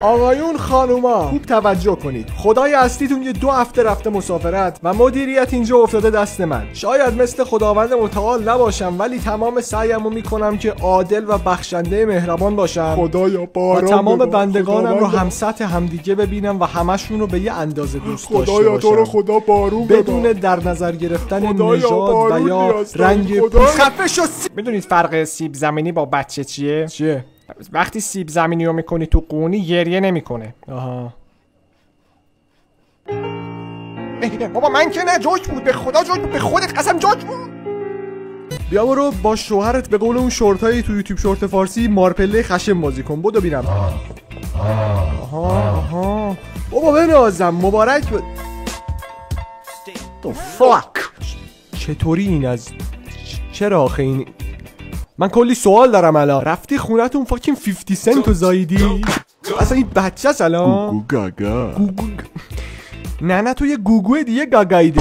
آقایون خانوما خوب توجه کنید. خدای اصلیتون یه 2 هفته رفته مسافرت و مدیریت اینجا افتاده دست من. شاید مثل خداوند متعال نباشم ولی تمام سعیمو میکنم که عادل و بخشنده مهربان باشم. خدایا باران و تمام بندگانم رو هم سطح همدیگه ببینم و همشون رو به یه اندازه دوست داشته باشم. خدایا تو رو خدا بارون بدون در نظر گرفتن نژاد و یا رنگ خفه شو. میدونید فرق سیب زمینی با بچه چیه؟ چیه؟ وقتی سیب زمینی رو میکنی تو قونی گریه نمیکنه. آها. بابا من که نه، جوک بود، به خدا جوک بود، به خودت قسم جوک بود. بیا برو با شوهرت به قول اون شورتایی تو یوتیوب شورت فارسی مارپله خشم بازی کن. بدو بینم. آها بابا بنازم مبارک تو فاک. چطوری این از چرا آخه این من کلی سوال دارم الان. رفتی خونتون فاکین 50 سنت رو زاییدی؟ اصلا این بچه است الان؟ گوگو گاگا. نه تو یه گوگوی دیگه گاگاییده.